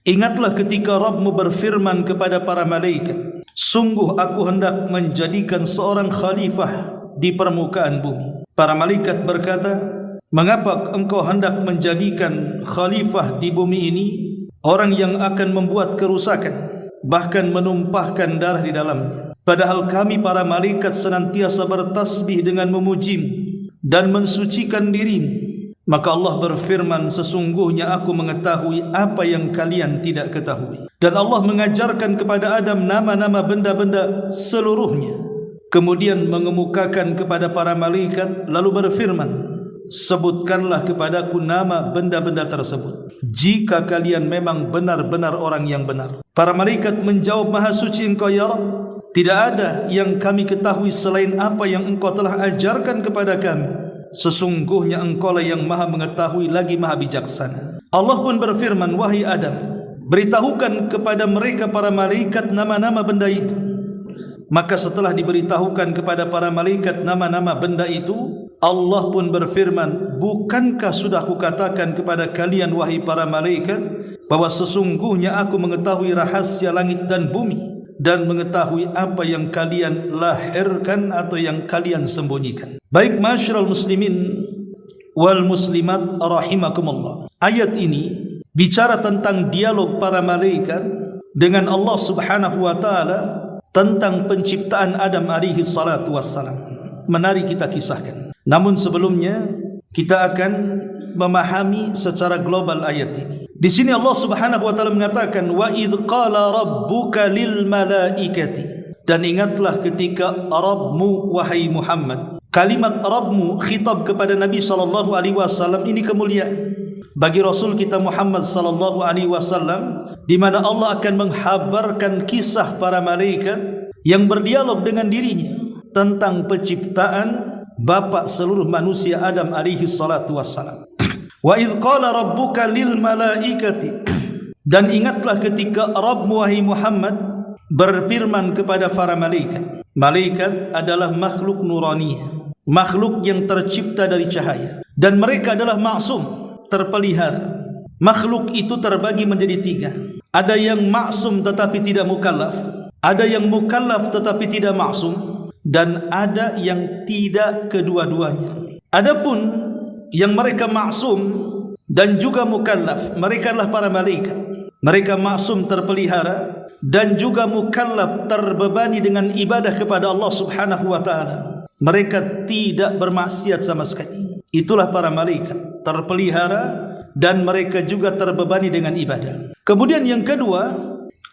Ingatlah ketika Rabbmu berfirman kepada para malaikat, sungguh aku hendak menjadikan seorang khalifah di permukaan bumi. Para malaikat berkata, mengapa engkau hendak menjadikan khalifah di bumi ini orang yang akan membuat kerusakan, bahkan menumpahkan darah di dalamnya? Padahal kami para malaikat senantiasa bertasbih dengan memujimu dan mensucikan dirimu. Maka Allah berfirman, sesungguhnya aku mengetahui apa yang kalian tidak ketahui. Dan Allah mengajarkan kepada Adam nama-nama benda-benda seluruhnya. Kemudian mengemukakan kepada para malaikat, lalu berfirman, sebutkanlah kepadaku nama benda-benda tersebut, jika kalian memang benar-benar orang yang benar. Para malaikat menjawab, maha suci engkau ya Rabb, tidak ada yang kami ketahui selain apa yang engkau telah ajarkan kepada kami. Sesungguhnya engkau lah yang maha mengetahui lagi maha bijaksana. Allah pun berfirman, wahai Adam, beritahukan kepada mereka para malaikat nama-nama benda itu. Maka setelah diberitahukan kepada para malaikat nama-nama benda itu, Allah pun berfirman, bukankah sudah kukatakan kepada kalian wahai para malaikat bahwa sesungguhnya aku mengetahui rahasia langit dan bumi dan mengetahui apa yang kalian lahirkan atau yang kalian sembunyikan. Baik masyarul muslimin wal muslimat rahimakumullah. Ayat ini bicara tentang dialog para malaikat dengan Allah Subhanahu wa taala tentang penciptaan Adam alaihi salatu wassalam. Mari kita kisahkan. Namun sebelumnya kita akan memahami secara global ayat ini. Di sini Allah Subhanahu wa taala mengatakan, wa idz qala rabbuka lil malaikati, dan ingatlah ketika Rabbmu wahai Muhammad. Kalimat Rabbmu khitab kepada Nabi sallallahu alaihi wasallam ini kemuliaan bagi Rasul kita Muhammad sallallahu alaihi wasallam, di mana Allah akan menghabarkan kisah para malaikat yang berdialog dengan dirinya tentang penciptaan bapa seluruh manusia Adam alaihi salatu wassalam. Wa idz qala rabbuka lil malaikati, dan ingatlah ketika Rabbmu wahai Muhammad berfirman kepada para malaikat. Malaikat adalah makhluk nuraniyah, makhluk yang tercipta dari cahaya, dan mereka adalah maksum, terpelihara. Makhluk itu terbagi menjadi tiga. Ada yang maksum tetapi tidak mukallaf, ada yang mukallaf tetapi tidak maksum, dan ada yang tidak kedua-duanya. Adapun yang mereka maksum dan juga mukallaf, mereka adalah para malaikat. Mereka maksum, terpelihara, dan juga mukallaf, terbebani dengan ibadah kepada Allah Subhanahu wa taala. Mereka tidak bermaksiat sama sekali. Itulah para malaikat, terpelihara dan mereka juga terbebani dengan ibadah. Kemudian yang kedua,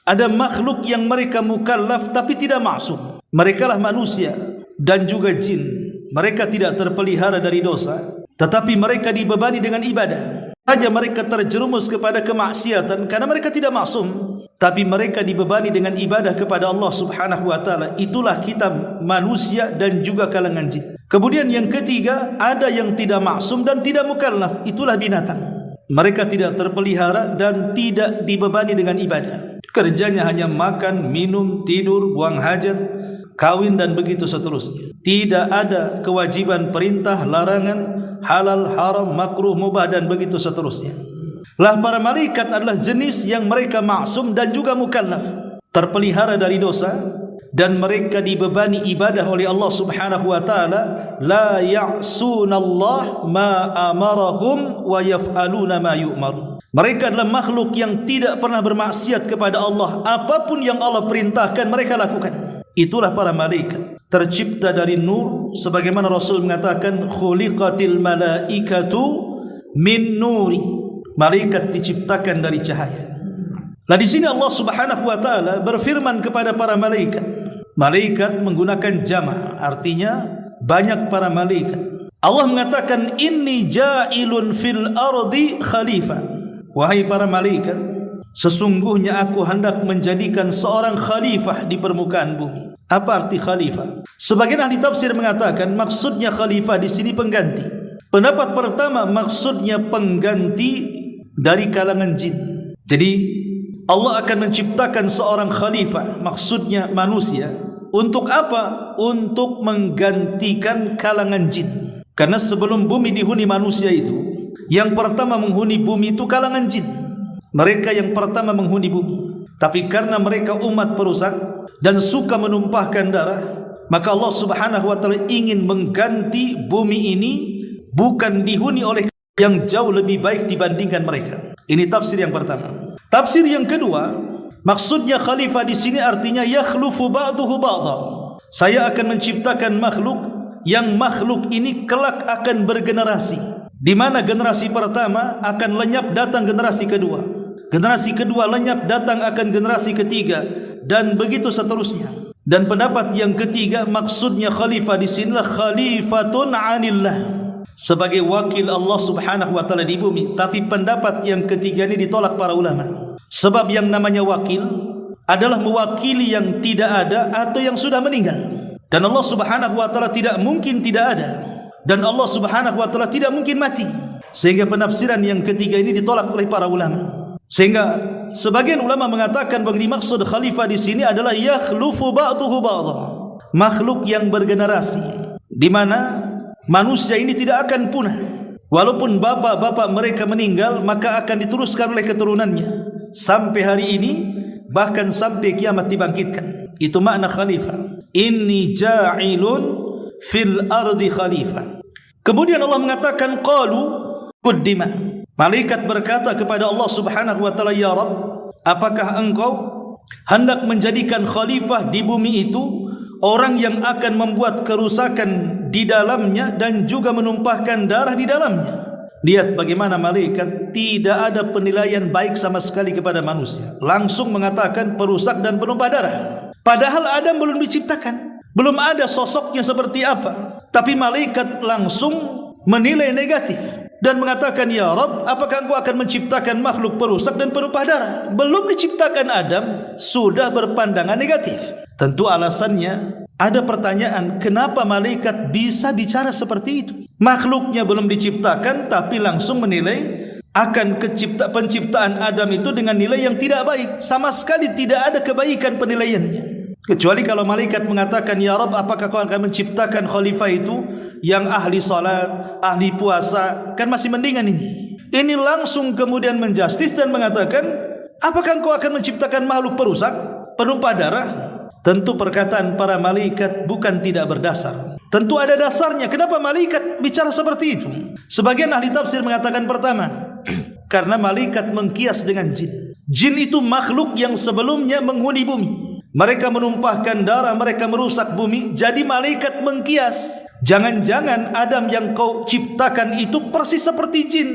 ada makhluk yang mereka mukallaf tapi tidak maksum. Mereka lah manusia dan juga jin. Mereka tidak terpelihara dari dosa, tetapi mereka dibebani dengan ibadah. Saja mereka terjerumus kepada kemaksiatan karena mereka tidak maksum, tapi mereka dibebani dengan ibadah kepada Allah Subhanahu wa taala. Itulah kita manusia dan juga kalangan jin. Kemudian yang ketiga, ada yang tidak maksum dan tidak mukallaf. Itulah binatang. Mereka tidak terpelihara dan tidak dibebani dengan ibadah. Kerjanya hanya makan, minum, tidur, buang hajat, kawin dan begitu seterusnya. Tidak ada kewajiban, perintah, larangan, halal, haram, makruh, mubah dan begitu seterusnya. Lah para malaikat adalah jenis yang mereka maksum dan juga mukallaf, terpelihara dari dosa, dan mereka dibebani ibadah oleh Allah Subhanahu wa taala. La ya'sunallah ma amarahum wa yaf'aluna ma yu'marun. Mereka adalah makhluk yang tidak pernah bermaksiat kepada Allah. Apapun yang Allah perintahkan mereka lakukan. Itulah para malaikat, tercipta dari nur, sebagaimana Rasul mengatakan, khuliqatil malaikatu min nuri. Malaikat diciptakan dari cahaya. Nah di sini Allah Subhanahu wa taala berfirman kepada para malaikat. Malaikat menggunakan jama', artinya banyak para malaikat. Allah mengatakan, inni ja'ilun fil ardi khalifah. Wahai para malaikat, sesungguhnya aku hendak menjadikan seorang khalifah di permukaan bumi. Apa arti khalifah? Sebagian ahli tafsir mengatakan maksudnya khalifah di sini pengganti. Pendapat pertama maksudnya pengganti dari kalangan jin. Jadi Allah akan menciptakan seorang khalifah, maksudnya manusia. Untuk apa? Untuk menggantikan kalangan jin. Karena sebelum bumi dihuni manusia itu, yang pertama menghuni bumi itu kalangan jin. mereka yang pertama menghuni bumi. Tapi karena mereka umat perusak dan suka menumpahkan darah, maka Allah Subhanahu wa taala ingin mengganti bumi ini bukan dihuni oleh yang jauh lebih baik dibandingkan mereka. Ini tafsir yang pertama. Tafsir yang kedua, maksudnya khalifah di sini artinya yakhlufu ba'duhu ba'dha. Saya akan menciptakan makhluk yang makhluk ini kelak akan bergenerasi, di mana generasi pertama akan lenyap, datang generasi kedua, generasi kedua lenyap, datang akan generasi ketiga, dan begitu seterusnya. Dan pendapat yang ketiga, maksudnya khalifah di sinilah khalifatun 'anillah, sebagai wakil Allah Subhanahu wa taala di bumi. Tapi pendapat yang ketiga ini ditolak para ulama, sebab yang namanya wakil adalah mewakili yang tidak ada atau yang sudah meninggal, dan Allah Subhanahu wa taala tidak mungkin tidak ada, dan Allah Subhanahu wa taala tidak mungkin mati. Sehingga penafsiran yang ketiga ini ditolak oleh para ulama. Sehingga sebagian ulama mengatakan bahwa dimaksud khalifah di sini adalah yakhlufu ba'duhu ba'dha, makhluk yang bergenerasi, di mana manusia ini tidak akan punah. Walaupun bapak-bapak mereka meninggal, maka akan diteruskan oleh keturunannya sampai hari ini, bahkan sampai kiamat dibangkitkan. Itu makna khalifah. Inni ja'ilun fil ardi khalifah. Kemudian Allah mengatakan qalu quddima. Malaikat berkata kepada Allah Subhanahu wa taala, ya Rabb, apakah engkau hendak menjadikan khalifah di bumi itu orang yang akan membuat kerusakan di dalamnya dan juga menumpahkan darah di dalamnya? Lihat bagaimana malaikat tidak ada penilaian baik sama sekali kepada manusia, langsung mengatakan perusak dan penumpah darah. Padahal Adam belum diciptakan, belum ada sosoknya seperti apa, tapi malaikat langsung menilai negatif dan mengatakan, ya Rabb, apakah engkau akan menciptakan makhluk perusak dan penumpah darah? Belum diciptakan Adam sudah berpandangan negatif. Tentu alasannya ada pertanyaan, kenapa malaikat bisa bicara seperti itu? Makhluknya belum diciptakan tapi langsung menilai akan penciptaan Adam itu dengan nilai yang tidak baik. Sama sekali tidak ada kebaikan penilaiannya. Kecuali kalau malaikat mengatakan, ya Rabb, apakah kau akan menciptakan khalifah itu yang ahli salat, ahli puasa, kan masih mendingan ini. Ini langsung kemudian menjustis dan mengatakan, apakah engkau akan menciptakan makhluk perusak, penumpah darah? Tentu perkataan para malaikat bukan tidak berdasar. Tentu ada dasarnya. Kenapa malaikat bicara seperti itu? Sebagian ahli tafsir mengatakan, pertama, karena malaikat mengkias dengan jin. Jin itu makhluk yang sebelumnya menghuni bumi. Mereka menumpahkan darah, mereka merusak bumi. Jadi malaikat mengkias, jangan-jangan Adam yang kau ciptakan itu persis seperti jin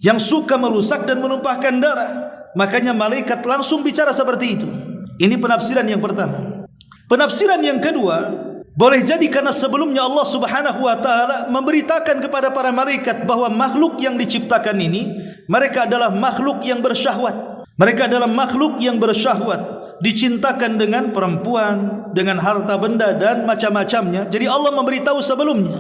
yang suka merusak dan menumpahkan darah. Makanya malaikat langsung bicara seperti itu. Ini penafsiran yang pertama. Penafsiran yang kedua, boleh jadi karena sebelumnya Allah Subhanahu wa taala memberitakan kepada para malaikat bahwa makhluk yang diciptakan ini, mereka adalah makhluk yang bersyahwat. Mereka adalah makhluk yang bersyahwat, dicintakan dengan perempuan, dengan harta benda dan macam-macamnya. Jadi Allah memberitahu sebelumnya,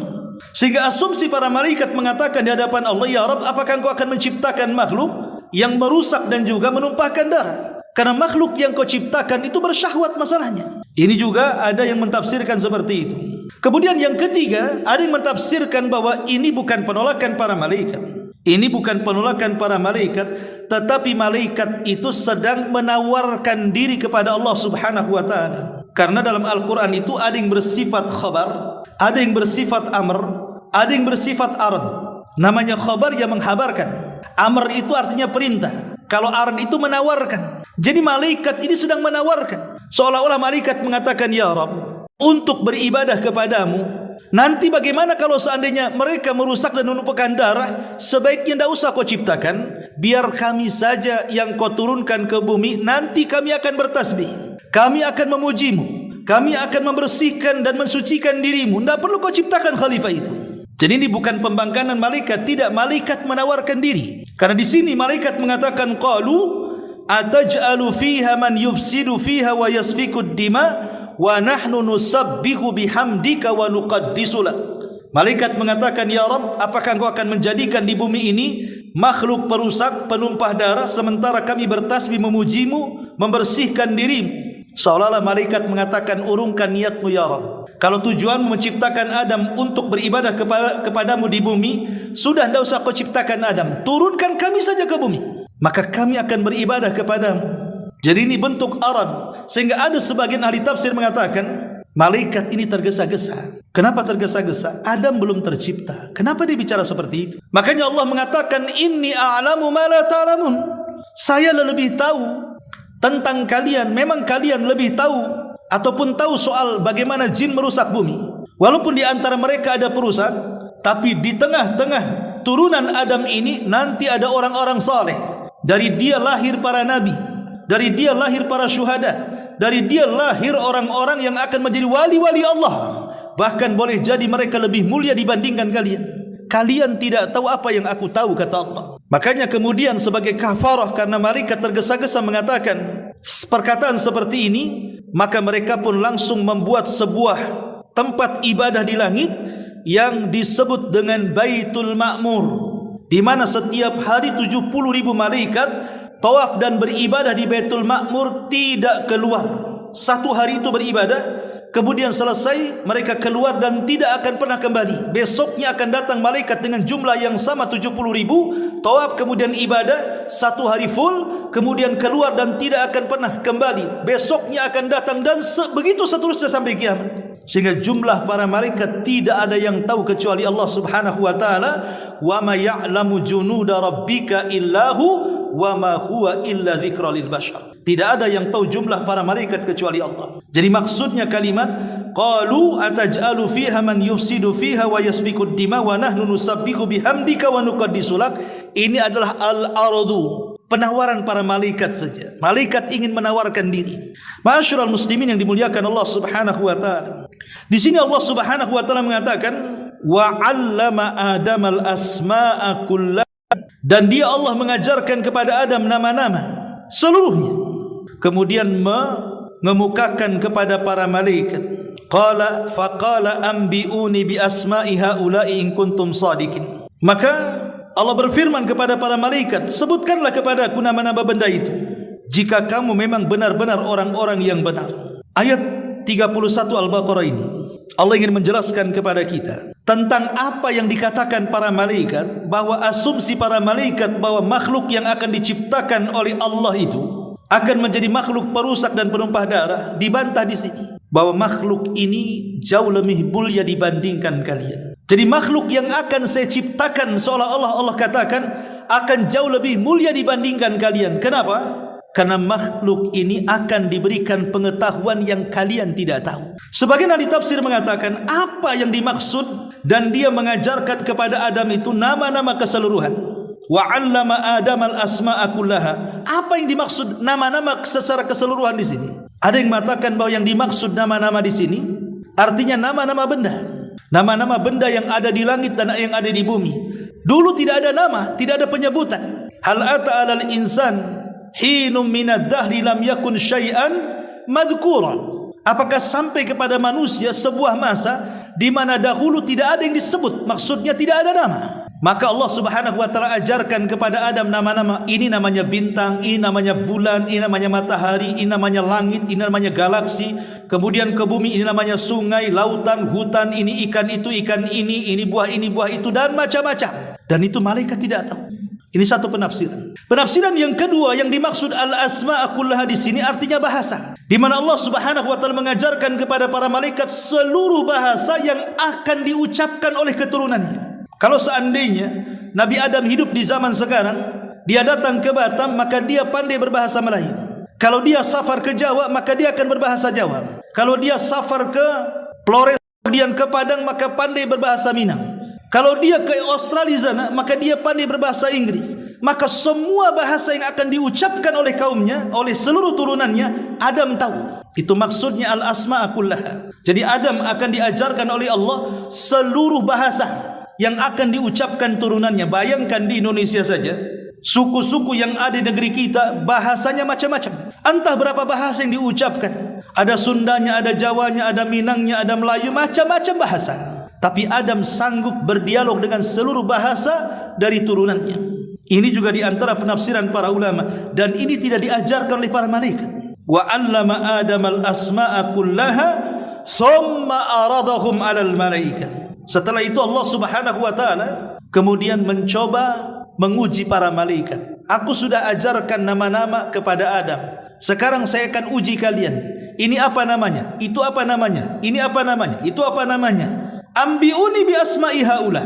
sehingga asumsi para malaikat mengatakan di hadapan Allah, ya Rabb, apakah engkau akan menciptakan makhluk yang merusak dan juga menumpahkan darah? Karena makhluk yang kau ciptakan itu bersyahwat masalahnya. Ini juga ada yang mentafsirkan seperti itu. Kemudian yang ketiga, ada yang mentafsirkan bahwa ini bukan penolakan para malaikat. Ini bukan penolakan para malaikat, tetapi malaikat itu sedang menawarkan diri kepada Allah Subhanahu wa taala. Karena dalam Al-Quran itu ada yang bersifat khabar, ada yang bersifat amr, ada yang bersifat ard. Namanya khabar yang menghabarkan, amr itu artinya perintah, kalau ard itu menawarkan. Jadi malaikat ini sedang menawarkan, seolah-olah malaikat mengatakan, ya Rabb, untuk beribadah kepadamu, nanti bagaimana kalau seandainya mereka merusak dan menumpahkan darah? Sebaiknya tidak usah kau ciptakan, biar kami saja yang kau turunkan ke bumi. Nanti kami akan bertasbih, kami akan memujimu, kami akan membersihkan dan mensucikan dirimu. Tidak perlu kau ciptakan khalifah itu. Jadi ini bukan pembangkangan malaikat, tidak, malaikat menawarkan diri. Karena di sini malaikat mengatakan, qalu ataj'alu fiha man yufsidu fiha wa yasfikud dima wa nahnu nusabbihu bihamdika wa nuqaddisu lak. Malaikat mengatakan, ya Rabb, apakah engkau akan menjadikan di bumi ini makhluk perusak, penumpah darah, sementara kami bertasbih memujimu, membersihkan dirimu? Seolah-olah malaikat mengatakan, urungkan niatmu ya Rabb. Kalau tujuanmu menciptakan Adam untuk beribadah kepadamu di bumi, sudah tidak usah kau ciptakan Adam, turunkan kami saja ke bumi. maka kami akan beribadah kepadamu. Jadi ini bentuk arad, sehingga ada sebagian ahli tafsir mengatakan malaikat ini tergesa-gesa. Kenapa tergesa-gesa? Adam belum tercipta. Kenapa dia bicara seperti itu? Makanya Allah mengatakan inni a'lamu ma la ta'lamun. Saya lebih tahu tentang kalian. Memang kalian lebih tahu ataupun tahu soal bagaimana jin merusak bumi. Walaupun di antara mereka ada perusak, tapi di tengah-tengah turunan Adam ini nanti ada orang-orang saleh. Dari dia lahir para nabi, dari dia lahir para syuhada, dari dia lahir orang-orang yang akan menjadi wali-wali Allah. Bahkan boleh jadi mereka lebih mulia dibandingkan kalian. Kalian tidak tahu apa yang aku tahu, kata Allah. Makanya kemudian sebagai kafarah karena malaikat tergesa-gesa mengatakan perkataan seperti ini, maka mereka pun langsung membuat sebuah tempat ibadah di langit yang disebut dengan Baitul Ma'mur, di mana setiap hari 70.000 malaikat tawaf dan beribadah di Baitul Ma'mur tidak keluar. Satu hari itu beribadah, kemudian selesai mereka keluar dan tidak akan pernah kembali. Besoknya akan datang malaikat dengan jumlah yang sama 70.000, tawaf kemudian ibadah satu hari full, kemudian keluar dan tidak akan pernah kembali. Besoknya akan datang dan begitu seterusnya sampai kiamat. Sehingga jumlah para malaikat tidak ada yang tahu kecuali Allah Subhanahu wa taala. Wa ma ya'lamu junuda rabbika illahu wa ma huwa illa dzikra lil bashar. Tidak ada yang tahu jumlah para malaikat kecuali Allah. Jadi maksudnya kalimat qalu ataj'alu fiha man yufsidu fiha wa yasfiku ad-dima wa nahnu nusabbihu bihamdika wa nuqaddisu lak. Ini adalah al-aradu, penawaran para malaikat saja. Malaikat ingin menawarkan diri. Ma'asyiral muslimin yang dimuliakan Allah Subhanahu wa taala. Di sini Allah Subhanahu wa taala mengatakan wa 'allama Adamal asma'a kullaha, dan dia Allah mengajarkan kepada Adam nama-nama seluruhnya. Kemudian mengemukakan kepada para malaikat. Qala faqala anbi'uni bi asma'i haula'i in kuntum shadiqin. Maka Allah berfirman kepada para malaikat, sebutkanlah kepada aku nama-nama benda itu jika kamu memang benar-benar orang-orang yang benar. Ayat 31 Al-Baqarah ini Allah ingin menjelaskan kepada kita tentang apa yang dikatakan para malaikat, bahwa asumsi para malaikat bahwa makhluk yang akan diciptakan oleh Allah itu akan menjadi makhluk perusak dan penumpah darah dibantah di sini, bahwa makhluk ini jauh lebih mulia dibandingkan kalian. Jadi makhluk yang akan saya ciptakan seolah-olah Allah katakan akan jauh lebih mulia dibandingkan kalian. Kenapa? Karena makhluk ini akan diberikan pengetahuan yang kalian tidak tahu. Sebagian ahli tafsir mengatakan apa yang dimaksud, dan dia mengajarkan kepada Adam itu nama-nama keseluruhan. Wa 'allama Adamal asma'a kullaha. Apa yang dimaksud nama-nama secara keseluruhan di sini? Ada yang mengatakan bahwa yang dimaksud nama-nama di sini artinya nama-nama benda. Nama-nama benda yang ada di langit dan yang ada di bumi. Dulu tidak ada nama, tidak ada penyebutan. Hal ata 'alal insan hinum minad dahri lam yakun syai'an madhkura. Apakah sampai kepada manusia sebuah masa di mana dahulu tidak ada yang disebut, maksudnya tidak ada nama. Maka Allah Subhanahu wa taala ajarkan kepada Adam nama-nama. Ini namanya bintang, ini namanya bulan, ini namanya matahari, ini namanya langit, ini namanya galaksi. Kemudian ke bumi ini namanya sungai, lautan, hutan, ini ikan itu, ikan ini buah itu, dan macam-macam. Dan itu malaikat tidak tahu. Ini satu penafsiran. Penafsiran yang kedua, yang dimaksud al-asma'a kullaha di sini artinya bahasa. Di mana Allah Subhanahu wa taala mengajarkan kepada para malaikat seluruh bahasa yang akan diucapkan oleh keturunannya. Kalau seandainya Nabi Adam hidup di zaman sekarang, dia datang ke Batam, maka dia pandai berbahasa Melayu. Kalau dia safar ke Jawa, maka dia akan berbahasa Jawa. Kalau dia safar ke Flores, kemudian ke Padang, maka pandai berbahasa Minang. Kalau dia ke Australia sana, maka dia pandai berbahasa Inggris. Maka semua bahasa yang akan diucapkan oleh kaumnya, oleh seluruh turunannya, Adam tahu. Itu maksudnya al-asma'a kullaha. Jadi Adam akan diajarkan oleh Allah seluruh bahasa yang akan diucapkan turunannya. Bayangkan di Indonesia saja, suku-suku yang ada di negeri kita bahasanya macam-macam. Entah berapa bahasa yang diucapkan. Ada Sundanya, ada Jawanya, ada Minangnya, ada Melayu, macam-macam bahasa. Tapi Adam sanggup berdialog dengan seluruh bahasa dari turunannya. Ini juga di antara penafsiran para ulama, dan ini tidak diajarkan oleh para malaikat. Wa 'allama Adamal asma'a kullaha thumma aradahum 'alal malaikah. Setelah itu Allah Subhanahu wa taala kemudian mencoba menguji para malaikat. Aku sudah ajarkan nama-nama kepada Adam. Sekarang saya akan uji kalian. Ini apa namanya? Itu apa namanya? Ini apa namanya? Itu apa namanya? Ambiuni bi asma'i haula.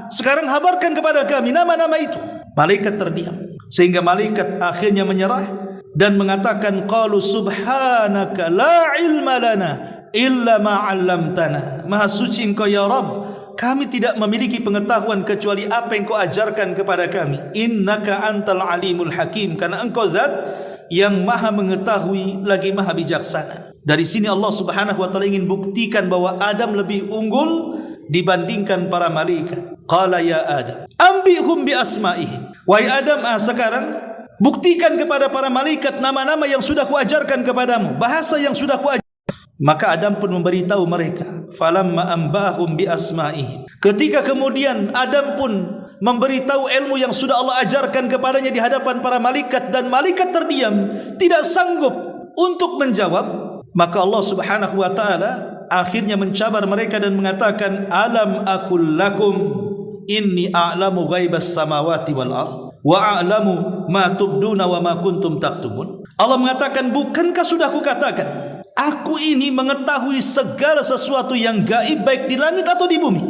Sekarang habarkan kepada kami nama-nama itu. Malaikat terdiam. Sehingga malaikat akhirnya menyerah dan mengatakan, qalu subhanaka la ilma lana illa ma 'allamtana. Maha suci Engkau ya Rabb, kami tidak memiliki pengetahuan kecuali apa yang Kau ajarkan kepada kami. Innaka antal alimul hakim, karena Engkau zat yang maha mengetahui lagi maha bijaksana. Dari sini Allah Subhanahu wa taala ingin buktikan bahwa Adam lebih unggul dibandingkan para malaikat. Qala ya Adam ambihum bi asma'ihim. Wahai Adam, sekarang buktikan kepada para malaikat nama-nama yang sudah kuajarkan kepadamu, bahasa yang sudah kuajarkan. Maka Adam pun memberitahu mereka. Falamma ambahum bi asma'ihim. Ketika kemudian Adam pun memberitahu ilmu yang sudah Allah ajarkan kepadanya di hadapan para malaikat, dan malaikat terdiam, tidak sanggup untuk menjawab, maka Allah Subhanahu wa taala akhirnya mencabar mereka dan mengatakan, alam aqul lakum inni a'lamu ghaibas samawati wal ardh wa a'lamu ma tubduna wa ma kuntum taktumun. Allah mengatakan, bukankah sudah kukatakan, aku ini mengetahui segala sesuatu yang gaib, baik di langit atau di bumi,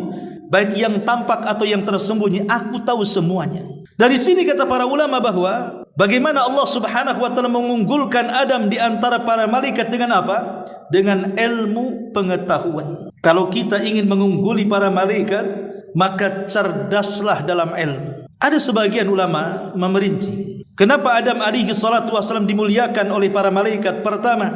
baik yang tampak atau yang tersembunyi, aku tahu semuanya. Dari sini kata para ulama bahwa bagaimana Allah Subhanahu wa taala mengunggulkan Adam di antara para malaikat dengan apa? Dengan ilmu pengetahuan. Kalau kita ingin mengungguli para malaikat, maka cerdaslah dalam ilmu. Ada sebagian ulama memerinci, kenapa Adam alaihi salatu wasallam dimuliakan oleh para malaikat? Pertama,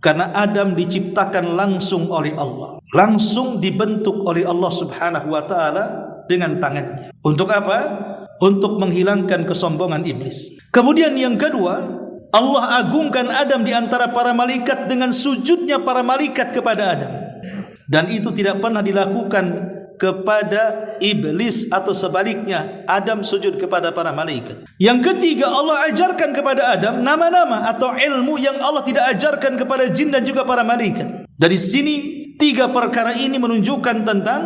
karena Adam diciptakan langsung oleh Allah, langsung dibentuk oleh Allah Subhanahu wa taala dengan tangannya. Untuk apa? Untuk menghilangkan kesombongan iblis. Kemudian yang kedua, Allah agungkan Adam di antara para malaikat dengan sujudnya para malaikat kepada Adam. Dan itu tidak pernah dilakukan kepada iblis atau sebaliknya, Adam sujud kepada para malaikat. Yang ketiga, Allah ajarkan kepada Adam nama-nama atau ilmu yang Allah tidak ajarkan kepada jin dan juga para malaikat. Dari sini tiga perkara ini menunjukkan tentang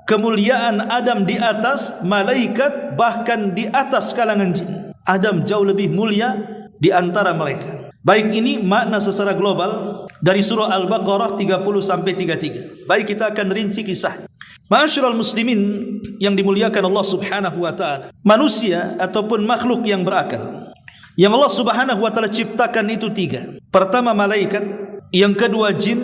kemuliaan Adam di atas malaikat, bahkan di atas kalangan jin. Adam jauh lebih mulia di antara mereka. Baik, ini makna secara global dari surah Al-Baqarah 30-33. Baik, kita akan rinci kisahnya. Ma'asyiral muslimin yang dimuliakan Allah Subhanahu wa taala, manusia ataupun makhluk yang berakal yang Allah Subhanahu wa taala ciptakan itu tiga. Pertama malaikat, yang kedua jin,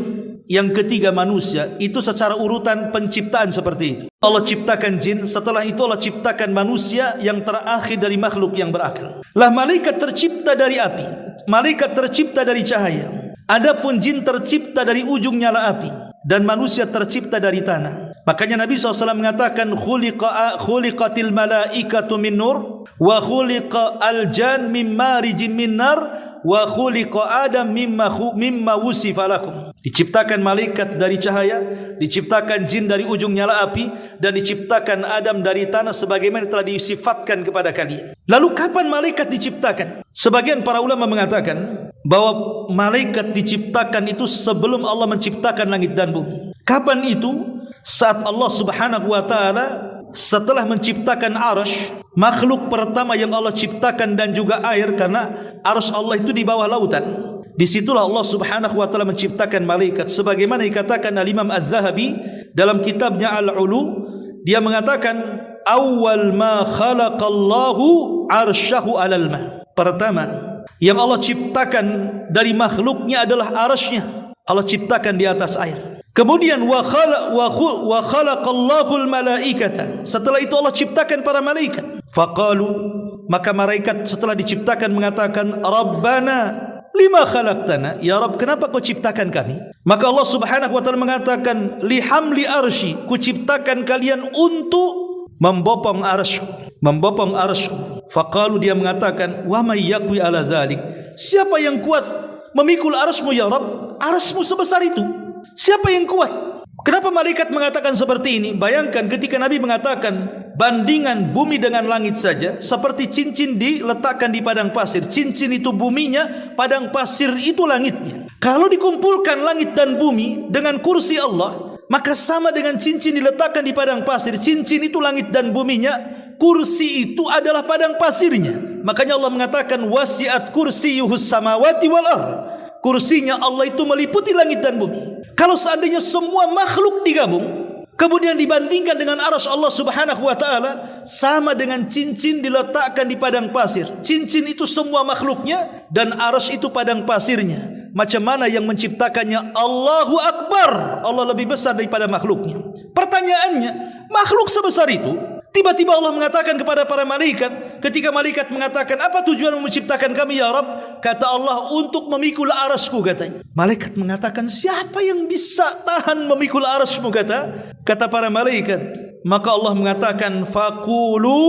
yang ketiga manusia. Itu secara urutan penciptaan seperti itu. Allah ciptakan jin, setelah itu Allah ciptakan manusia, yang terakhir dari makhluk yang berakal. Lah malaikat tercipta dari api, malaikat tercipta dari cahaya. Adapun jin tercipta dari ujung nyala api, dan manusia tercipta dari tanah. Makanya Nabi SAW mengatakan, khuliqatil malaikatu min nur wa khuliqa al-jan min marijin min nar wa khuliqa adam mimma wusifa lakum. Diciptakan malaikat dari cahaya, diciptakan jin dari ujung nyala api, dan diciptakan Adam dari tanah sebagaimana telah disifatkan kepada kalian. Lalu kapan malaikat diciptakan? Sebagian para ulama mengatakan bahwa malaikat diciptakan itu sebelum Allah menciptakan langit dan bumi. Kapan itu? Saat Allah Subhanahu wa taala setelah menciptakan arasy, makhluk pertama yang Allah ciptakan, dan juga air, karena arasy Allah itu di bawah lautan. Disitulah Allah Subhanahu wa taala menciptakan malaikat. Sebagaimana dikatakan Al-Imam Az-Zahabi dalam kitabnya Al-Ulu, dia mengatakan awwal ma khalaqallahu arsyahu 'alal ma. Pertama yang Allah ciptakan dari makhluknya adalah arasy-Nya. Allah ciptakan di atas air. Kemudian wa khalaqallahu al-malaikata. Setelah itu Allah ciptakan para malaikat. Faqalu, maka malaikat setelah diciptakan mengatakan, Rabbana lima khalaqtana, ya Rabb, kenapa kau ciptakan kami? Maka Allah Subhanahu wa taala mengatakan, lihamli arsy, ku ciptakan kalian untuk membopong arsy, membopong arsy. Faqalu, dia mengatakan, wa may yaqwi ala dzalik, siapa yang kuat memikul arsy-Mu ya Rabb? Arsy-Mu sebesar itu, siapa yang kuat? Kenapa malaikat mengatakan seperti ini? Bayangkan ketika Nabi mengatakan bandingan bumi dengan langit saja seperti cincin diletakkan di padang pasir. Cincin itu buminya, padang pasir itu langitnya. Kalau dikumpulkan langit dan bumi dengan kursi Allah, maka sama dengan cincin diletakkan di padang pasir. Cincin itu langit dan buminya, kursi itu adalah padang pasirnya. Makanya Allah mengatakan wasi'at kursiyuhus samawati wal ardh. Kursinya Allah itu meliputi langit dan bumi. Kalau seandainya semua makhluk digabung, kemudian dibandingkan dengan arsy Allah Subhanahu wa taala, sama dengan cincin diletakkan di padang pasir. Cincin itu semua makhluknya dan arsy itu padang pasirnya. Macam mana yang menciptakannya? Allahu Akbar. Allah lebih besar daripada makhluknya. Pertanyaannya, makhluk sebesar itu, tiba-tiba Allah mengatakan kepada para malaikat, ketika malaikat mengatakan, apa tujuan menciptakan kami ya Rabb? Kata Allah, untuk memikul arasku, katanya. Malaikat mengatakan, siapa yang bisa tahan memikul arasmu, kata para malaikat. Maka Allah mengatakan, faqulu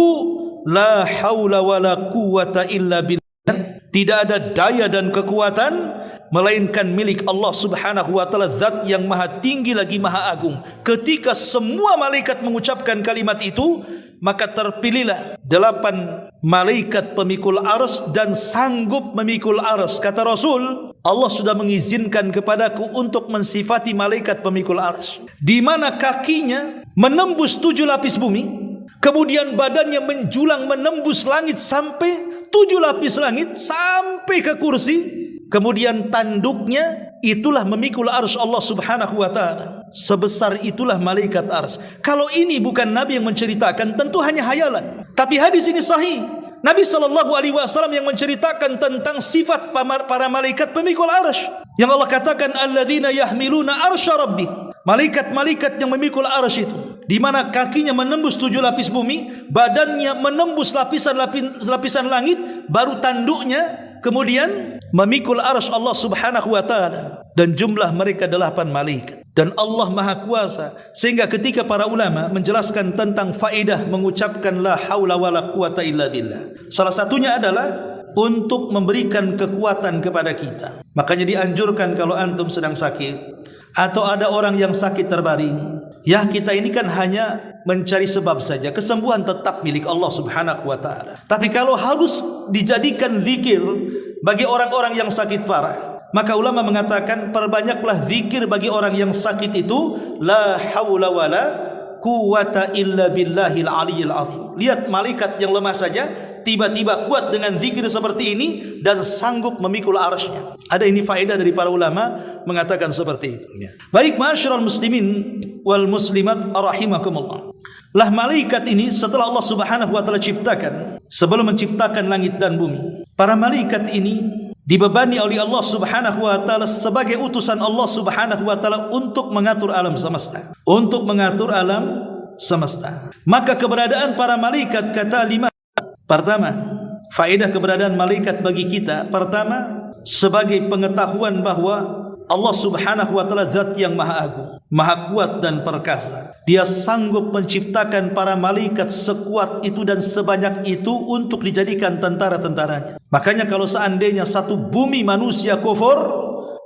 la haula wala quwwata illa billah. Tidak ada daya dan kekuatan melainkan milik Allah Subhanahu wa taala, zat yang maha tinggi lagi maha agung. Ketika semua malaikat mengucapkan kalimat itu, maka terpilihlah 8 malaikat pemikul arsy dan sanggup memikul arsy. Kata Rasul, Allah sudah mengizinkan kepadaku untuk mensifati malaikat pemikul arsy, di mana kakinya menembus 7 lapis bumi, kemudian badannya menjulang menembus langit sampai 7 lapis langit sampai ke kursi, kemudian tanduknya itulah memikul arsy Allah Subhanahu wa taala. Sebesar itulah malaikat arsy. Kalau ini bukan Nabi yang menceritakan, tentu hanya hayalan. Tapi hadis ini sahih. Nabi SAW yang menceritakan tentang sifat para malaikat pemikul arsy. Yang Allah katakan, alladzina yahmiluna arsya rabbih. Malaikat-malaikat yang memikul arsy itu, di mana kakinya menembus 7 lapis bumi, badannya menembus lapisan langit, baru tanduknya kemudian memikul arsy Allah Subhanahu wa taala. Dan jumlah mereka 8 malaikat. Dan Allah Maha Kuasa, sehingga ketika para ulama menjelaskan tentang faedah mengucapkan la haula wala quwata illa billah, salah satunya adalah untuk memberikan kekuatan kepada kita. Makanya dianjurkan kalau antum sedang sakit atau ada orang yang sakit terbaring, ya kita ini kan hanya mencari sebab saja, kesembuhan tetap milik Allah Subhanahu wa taala. Tapi kalau harus dijadikan zikir bagi orang-orang yang sakit parah, maka ulama mengatakan perbanyaklah zikir bagi orang yang sakit itu, la haula wala quwata illa billahil aliyil azim. Lihat malaikat yang lemah saja tiba-tiba kuat dengan zikir seperti ini dan sanggup memikul arsy-Nya. Ada ini faedah dari para ulama mengatakan seperti itu. Baik, ma'asyiral muslimin wal muslimat rahimakumullah. Lah malaikat ini setelah Allah Subhanahu wa taala ciptakan, sebelum menciptakan langit dan bumi, para malaikat ini dibebani oleh Allah Subhanahu wa taala sebagai utusan Allah Subhanahu wa taala untuk mengatur alam semesta. Untuk mengatur alam semesta. Maka keberadaan para malaikat, kata 5. Pertama, faedah keberadaan malaikat bagi kita, pertama, sebagai pengetahuan bahwa Allah Subhanahu wa taala zat yang maha agung, maha kuat dan perkasa. Dia sanggup menciptakan para malaikat sekuat itu dan sebanyak itu untuk dijadikan tentara-tentaranya. Makanya kalau seandainya satu bumi manusia kufur,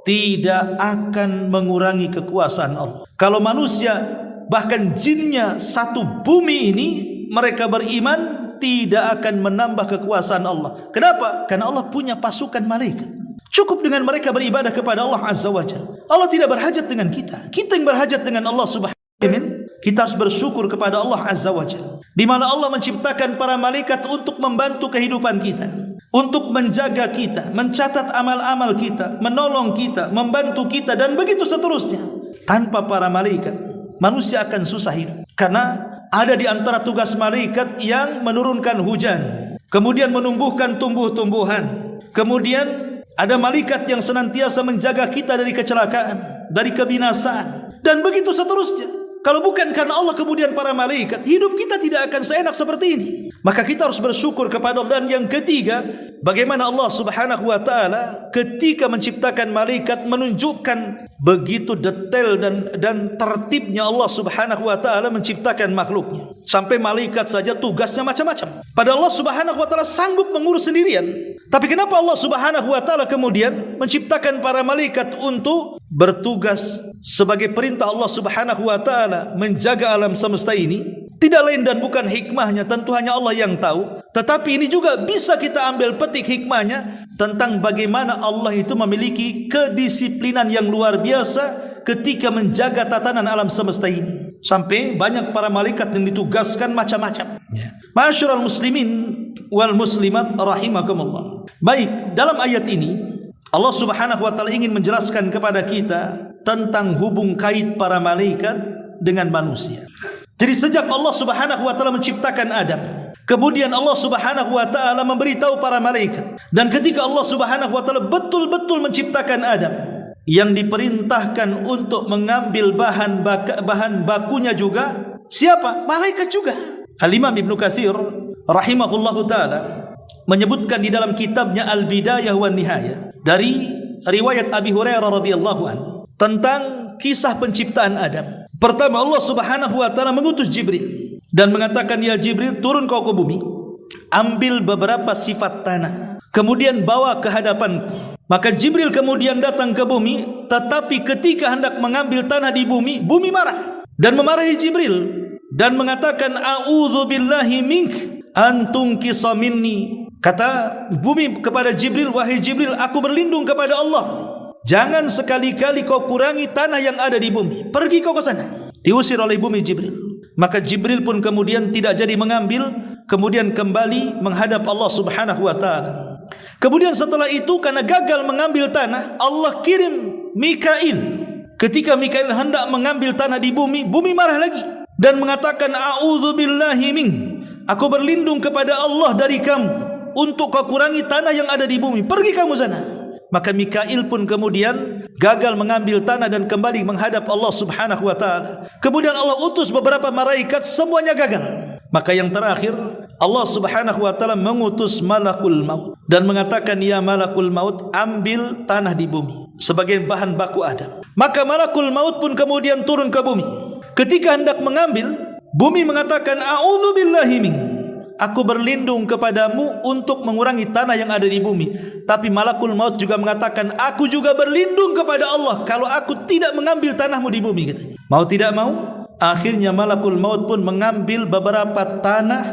tidak akan mengurangi kekuasaan Allah. Kalau manusia bahkan jinnya satu bumi ini mereka beriman, tidak akan menambah kekuasaan Allah. Kenapa? Karena Allah punya pasukan malaikat. Cukup dengan mereka beribadah kepada Allah Azza wa Jalla. Allah tidak berhajat dengan kita. Kita yang berhajat dengan Allah Subhanahu wa taala. Kita harus bersyukur kepada Allah Azza wa Jalla, di mana Allah menciptakan para malaikat untuk membantu kehidupan kita, untuk menjaga kita, mencatat amal-amal kita, menolong kita, membantu kita, dan begitu seterusnya. Tanpa para malaikat, manusia akan susah hidup. Karena ada di antara tugas malaikat yang menurunkan hujan, kemudian menumbuhkan tumbuh-tumbuhan, kemudian ada malaikat yang senantiasa menjaga kita dari kecelakaan, dari kebinasaan, dan begitu seterusnya. Kalau bukan karena Allah kemudian para malaikat, hidup kita tidak akan seenak seperti ini. Maka kita harus bersyukur kepada Allah. Dan yang ketiga, bagaimana Allah Subhanahu wa taala ketika menciptakan malaikat menunjukkan begitu detail dan tertibnya Allah Subhanahu wa taala menciptakan makhluknya. Sampai malaikat saja tugasnya macam-macam. Padahal Allah Subhanahu wa taala sanggup mengurus sendirian. Tapi kenapa Allah Subhanahu wa taala kemudian menciptakan para malaikat untuk bertugas sebagai perintah Allah Subhanahu wa taala menjaga alam semesta ini? Tidak lain dan bukan hikmahnya, tentu hanya Allah yang tahu. Tetapi ini juga bisa kita ambil petik hikmahnya tentang bagaimana Allah itu memiliki kedisiplinan yang luar biasa ketika menjaga tatanan alam semesta ini. Sampai banyak para malaikat yang ditugaskan macam-macam. Ma'asyiral muslimin wal muslimat rahimakumullah. Baik, dalam ayat ini Allah Subhanahu wa taala ingin menjelaskan kepada kita tentang hubung kait para malaikat dengan manusia. Jadi sejak Allah Subhanahu wa taala menciptakan Adam, kemudian Allah Subhanahu wa taala memberitahu para malaikat, dan ketika Allah Subhanahu wa taala betul-betul menciptakan Adam, yang diperintahkan untuk mengambil bahan bakunya juga siapa? Malaikat juga. Al-Imam Ibnu Katsir rahimahullahu taala menyebutkan di dalam kitabnya Al-Bidayah wan Nihayah dari riwayat Abi Hurairah radhiyallahu anhu tentang kisah penciptaan Adam. Pertama, Allah Subhanahu wa taala mengutus Jibril dan mengatakan, "Ya Jibril, turun kau ke bumi, ambil beberapa sifat tanah, kemudian bawa ke hadapanku." Maka Jibril kemudian datang ke bumi, tetapi ketika hendak mengambil tanah di bumi, bumi marah dan memarahi Jibril dan mengatakan, "A'udzu billahi mink an tunqisa minni." Kata bumi kepada Jibril, "Wahai Jibril, aku berlindung kepada Allah. Jangan sekali-kali kau kurangi tanah yang ada di bumi. Pergi kau ke sana." Diusir oleh bumi Jibril. Maka Jibril pun kemudian tidak jadi mengambil, kemudian kembali menghadap Allah Subhanahu wa taala. Kemudian setelah itu karena gagal mengambil tanah, Allah kirim Mikail. Ketika Mikail hendak mengambil tanah di bumi, bumi marah lagi dan mengatakan, "A'udzu billahi min." Aku berlindung kepada Allah dari kamu untuk kau kurangi tanah yang ada di bumi. Pergi kamu sana. Maka Mikail pun kemudian gagal mengambil tanah dan kembali menghadap Allah Subhanahu wa taala. Kemudian Allah utus beberapa malaikat, semuanya gagal. Maka yang terakhir Allah Subhanahu wa taala mengutus malakul maut dan mengatakan, "Ya malakul maut, ambil tanah di bumi sebagai bahan baku Adam." Maka malakul maut pun kemudian turun ke bumi. Ketika hendak mengambil, bumi mengatakan, "A'udzu billahi min." Aku berlindung kepadamu untuk mengurangi tanah yang ada di bumi. Tapi malakul maut juga mengatakan, "Aku juga berlindung kepada Allah kalau aku tidak mengambil tanahmu di bumi," katanya. Mau tidak mau, akhirnya malakul maut pun mengambil beberapa tanah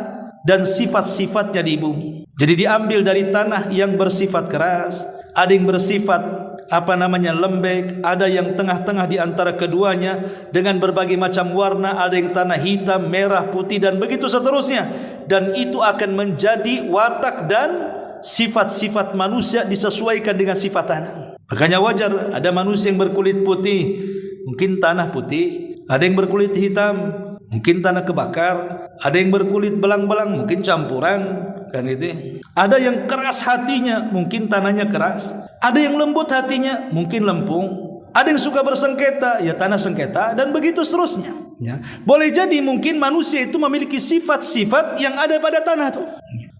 dan sifat-sifatnya di bumi. Jadi diambil dari tanah yang bersifat keras, ada yang bersifat lembek, ada yang tengah-tengah di antara keduanya dengan berbagai macam warna, ada yang tanah hitam, merah, putih dan begitu seterusnya. Dan itu akan menjadi watak dan sifat-sifat manusia disesuaikan dengan sifat tanah. Makanya wajar ada manusia yang berkulit putih, mungkin tanah putih, ada yang berkulit hitam, mungkin tanah kebakar, ada yang berkulit belang-belang, mungkin campuran, kan gitu. Ada yang keras hatinya, mungkin tanahnya keras. Ada yang lembut hatinya, mungkin lempung. Ada yang suka bersengketa, ya tanah sengketa, dan begitu seterusnya. Ya. Boleh jadi mungkin manusia itu memiliki sifat-sifat yang ada pada tanah itu.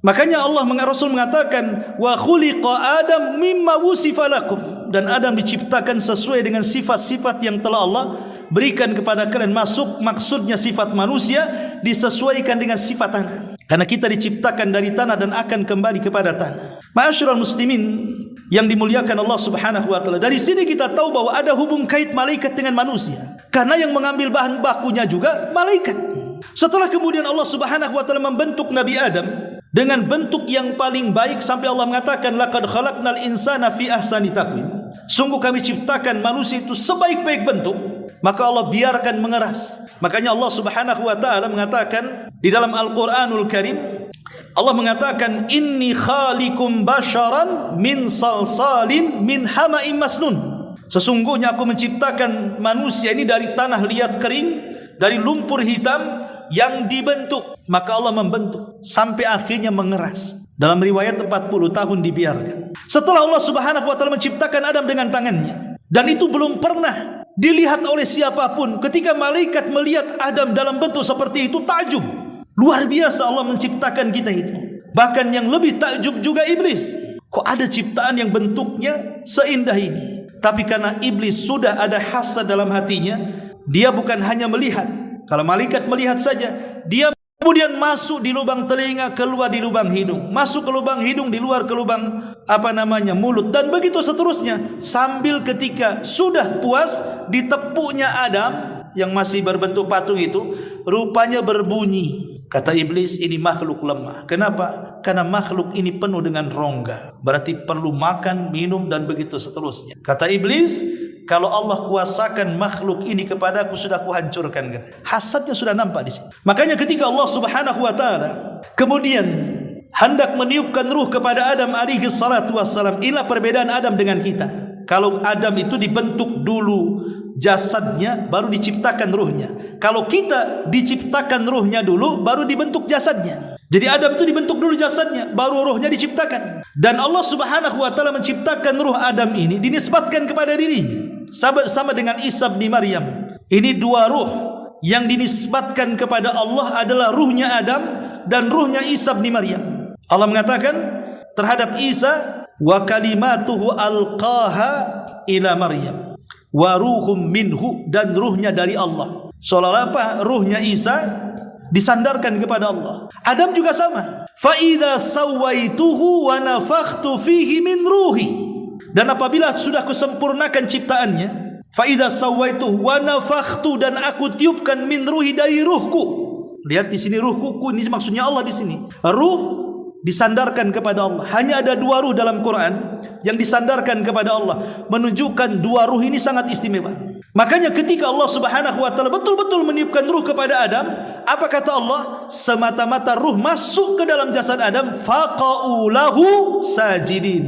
Makanya Rasul mengatakan, "Wa khuliqa Adam mimma wusifa lakum." Dan Adam diciptakan sesuai dengan sifat-sifat yang telah Allah berikan kepada kalian. Maksudnya sifat manusia disesuaikan dengan sifat tanah. Karena kita diciptakan dari tanah dan akan kembali kepada tanah. Ma'asyiral muslimin yang dimuliakan Allah Subhanahu wa taala. Dari sini kita tahu bahwa ada hubung kait malaikat dengan manusia. Karena yang mengambil bahan bakunya juga malaikat. Setelah kemudian Allah Subhanahu wa taala membentuk Nabi Adam dengan bentuk yang paling baik sampai Allah mengatakan, "Laqad khalaqnal insana fi ahsani taqwim." Sungguh kami ciptakan manusia itu sebaik-baik bentuk. Maka Allah biarkan mengeras. Makanya Allah Subhanahu wa taala mengatakan di dalam Al-Qur'anul Karim, Allah mengatakan, "Inni khaliqum basharan min salsalin min hama'im masnun." Sesungguhnya aku menciptakan manusia ini dari tanah liat kering, dari lumpur hitam yang dibentuk. Maka Allah membentuk sampai akhirnya mengeras. Dalam riwayat 40 tahun dibiarkan. Setelah Allah Subhanahu wa taala menciptakan Adam dengan tangannya, dan itu belum pernah dilihat oleh siapapun. Ketika malaikat melihat Adam dalam bentuk seperti itu, takjub. Luar biasa Allah menciptakan kita itu. Bahkan yang lebih takjub juga iblis. Kok ada ciptaan yang bentuknya seindah ini? Tapi karena iblis sudah ada hasad dalam hatinya, dia bukan hanya melihat. Kalau malaikat melihat saja, dia kemudian masuk di lubang telinga, keluar di lubang hidung, masuk ke lubang hidung, di luar ke lubang mulut, dan begitu seterusnya. Sambil ketika sudah puas ditepuknya Adam yang masih berbentuk patung itu, rupanya berbunyi. Kata iblis, ini makhluk lemah. Kenapa? Karena makhluk ini penuh dengan rongga. Berarti perlu makan, minum, dan begitu seterusnya. Kata iblis, kalau Allah kuasakan makhluk ini kepadaku, sudah kuhancurkan. Hasadnya sudah nampak di sini. Makanya ketika Allah Subhanahu wa taala kemudian hendak meniupkan ruh kepada Adam alaihi salatu wassalam, inilah perbedaan Adam dengan kita. Kalau Adam itu dibentuk dulu jasadnya, baru diciptakan ruhnya. Kalau kita diciptakan ruhnya dulu, baru dibentuk jasadnya. Jadi Adam itu dibentuk dulu jasadnya, baru ruhnya diciptakan. Dan Allah Subhanahu wa taala menciptakan ruh Adam ini dinisbatkan kepada dirinya. Sama dengan Isa bin Maryam. Ini dua ruh yang dinisbatkan kepada Allah adalah ruhnya Adam dan ruhnya Isa bin Maryam. Allah mengatakan terhadap Isa, wa kalimatuhu alqaha ila Maryam wa ruhum minhu, dan ruhnya dari Allah. Seolah apa? Ruhnya Isa disandarkan kepada Allah. Adam juga sama. Fa idza sawaituhu wa nafakhtu fihi min ruhi, dan apabila sudah kusempurnakan ciptaannya, fa idza sawaituhu wa nafakhtu, dan aku tiupkan min ruhi, dari ruhku. Lihat di sini ruhku, ini maksudnya Allah di sini. Ruh disandarkan kepada Allah. Hanya ada dua ruh dalam Quran yang disandarkan kepada Allah, menunjukkan dua ruh ini sangat istimewa. Makanya ketika Allah Subhanahu wa taala betul-betul meniupkan ruh kepada Adam, apa kata Allah? Semata-mata ruh masuk ke dalam jasad Adam, faqa'u lahu sajidin,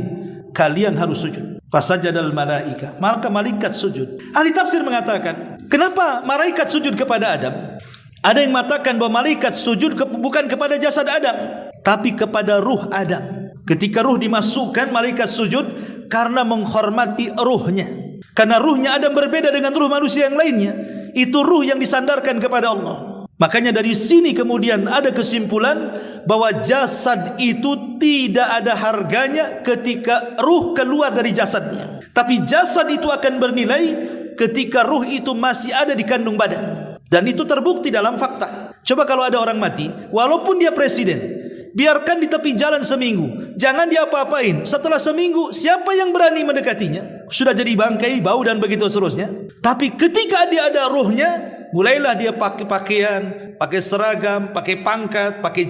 kalian harus sujud. Fasajadal malaika, maka malaikat sujud. Ahli tafsir mengatakan, kenapa malaikat sujud kepada Adam? Ada yang mengatakan bahwa malaikat sujud bukan kepada jasad Adam, tapi kepada ruh Adam. Ketika ruh dimasukkan, malaikat sujud karena menghormati ruhnya. Karena ruhnya Adam berbeda dengan ruh manusia yang lainnya. Itu ruh yang disandarkan kepada Allah. Makanya dari sini kemudian ada kesimpulan bahwa jasad itu tidak ada harganya ketika ruh keluar dari jasadnya. Tapi jasad itu akan bernilai ketika ruh itu masih ada di kandung badan. Dan itu terbukti dalam fakta. Coba kalau ada orang mati, walaupun dia presiden, biarkan di tepi jalan seminggu, jangan dia apa-apain. Setelah seminggu, siapa yang berani mendekatinya? Sudah jadi bangkai, bau dan begitu seterusnya. Tapi ketika dia ada ruhnya, mulailah dia pakai pakaian, pakai seragam, pakai pangkat, pakai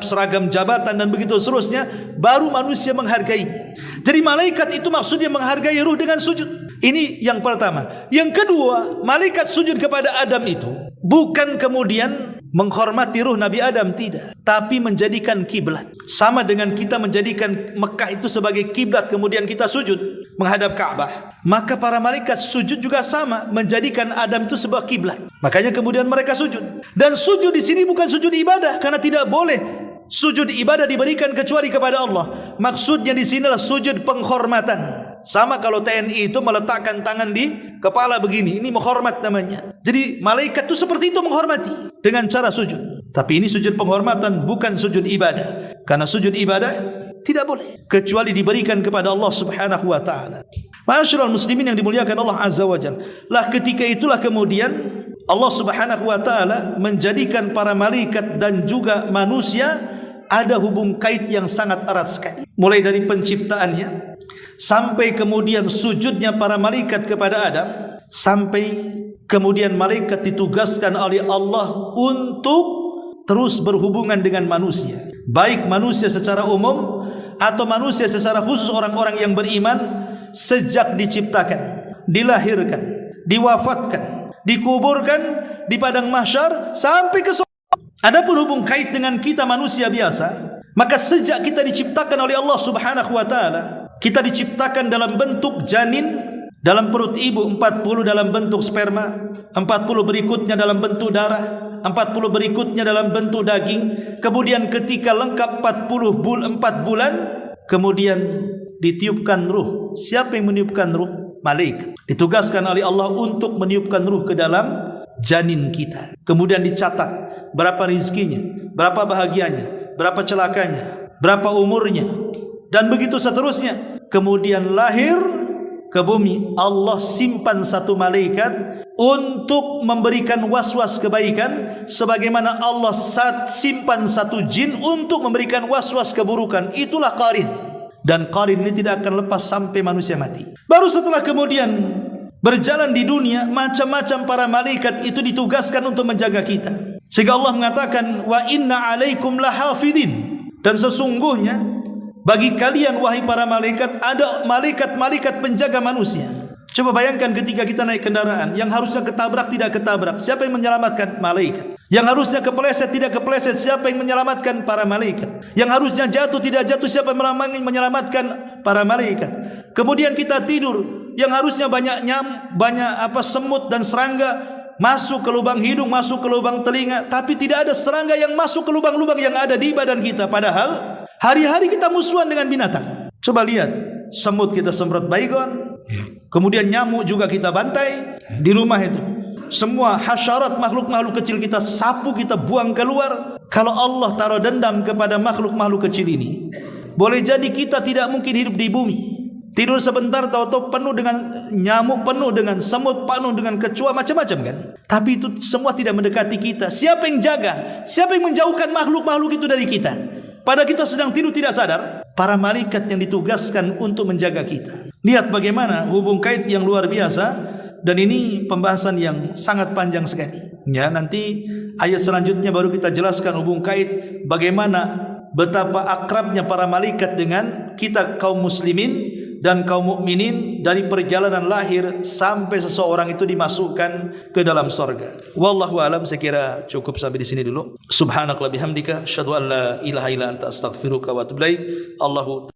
seragam jabatan dan begitu seterusnya, baru manusia menghargainya. Jadi malaikat itu maksudnya menghargai ruh dengan sujud. Ini yang pertama. Yang kedua, malaikat sujud kepada Adam itu bukan kemudian menghormati ruh Nabi Adam, tidak, tapi menjadikan kiblat. Sama dengan kita menjadikan Mekah itu sebagai kiblat, kemudian kita sujud menghadap Ka'bah. Maka para malaikat sujud juga sama, menjadikan Adam itu sebagai kiblat. Makanya kemudian mereka sujud. Dan sujud di sini bukan sujud ibadah, karena tidak boleh sujud ibadah diberikan kecuali kepada Allah. Maksudnya di sinilah sujud penghormatan. Sama kalau TNI itu meletakkan tangan di kepala begini, ini menghormat namanya. Jadi malaikat itu seperti itu menghormati dengan cara sujud. Tapi ini sujud penghormatan, bukan sujud ibadah. Karena sujud ibadah tidak boleh kecuali diberikan kepada Allah Subhanahu wa taala. Ma'asyiral muslimin yang dimuliakan Allah Azza wa Jalla. Lah ketika itulah kemudian Allah Subhanahu wa taala menjadikan para malaikat dan juga manusia ada hubung kait yang sangat erat sekali. Mulai dari penciptaannya sampai kemudian sujudnya para malaikat kepada Adam, sampai kemudian malaikat ditugaskan oleh Allah untuk terus berhubungan dengan manusia, baik manusia secara umum atau manusia secara khusus orang-orang yang beriman, sejak diciptakan, dilahirkan, diwafatkan, dikuburkan di padang mahsyar sampai ke surga. Adapun hubung kait dengan kita manusia biasa, maka sejak kita diciptakan oleh Allah Subhanahu wa taala, kita diciptakan dalam bentuk janin dalam perut ibu, 40 dalam bentuk sperma, 40 berikutnya dalam bentuk darah, 40 berikutnya dalam bentuk daging. Kemudian ketika lengkap 4 bulan, kemudian ditiupkan ruh. Siapa yang meniupkan ruh? Malaikat. Ditugaskan oleh Allah untuk meniupkan ruh ke dalam janin kita. Kemudian dicatat berapa rizkinya, berapa bahagianya, berapa celakanya, berapa umurnya, dan begitu seterusnya. Kemudian lahir ke bumi. Allah simpan satu malaikat untuk memberikan was-was kebaikan, sebagaimana Allah simpan satu jin untuk memberikan was-was keburukan. Itulah qarin. Dan qarin ini tidak akan lepas sampai manusia mati. Baru setelah kemudian berjalan di dunia, macam-macam para malaikat itu ditugaskan untuk menjaga kita. Sehingga Allah mengatakan, wa inna alaikum lahafidin, dan sesungguhnya bagi kalian wahai para malaikat ada malaikat-malaikat penjaga manusia. Coba bayangkan ketika kita naik kendaraan, yang harusnya ketabrak tidak ketabrak, siapa yang menyelamatkan? Malaikat. Yang harusnya kepeleset tidak kepeleset, siapa yang menyelamatkan? Para malaikat. Yang harusnya jatuh tidak jatuh, siapa yang menyelamatkan? Para malaikat. Kemudian kita tidur, yang harusnya banyak semut dan serangga masuk ke lubang hidung, masuk ke lubang telinga, tapi tidak ada serangga yang masuk ke lubang-lubang yang ada di badan kita. Padahal hari-hari kita musuhan dengan binatang. Coba lihat, semut kita semprot baygon, kemudian nyamuk juga kita bantai di rumah itu. Semua hasyarat, makhluk-makhluk kecil kita sapu, kita buang keluar. Kalau Allah taruh dendam kepada makhluk-makhluk kecil ini, boleh jadi kita tidak mungkin hidup di bumi. Tidur sebentar tahu-tahu penuh dengan nyamuk, penuh dengan semut, penuh dengan kecoa, macam-macam kan. Tapi itu semua tidak mendekati kita. Siapa yang jaga? Siapa yang menjauhkan makhluk-makhluk itu dari kita? Pada kita sedang tidur tidak sadar, para malaikat yang ditugaskan untuk menjaga kita. Lihat bagaimana hubung kait yang luar biasa. Dan ini pembahasan yang sangat panjang sekali. Ya, nanti ayat selanjutnya baru kita jelaskan hubung kait bagaimana betapa akrabnya para malaikat dengan kita kaum muslimin dan kaum mukminin dari perjalanan lahir sampai seseorang itu dimasukkan ke dalam surga. Wallahu alam, saya kira cukup sampai di sini dulu. Subhanakallahumma bihamdika asyhadu an la ilaha illa anta astaghfiruka wa atubu ilaik. Allahu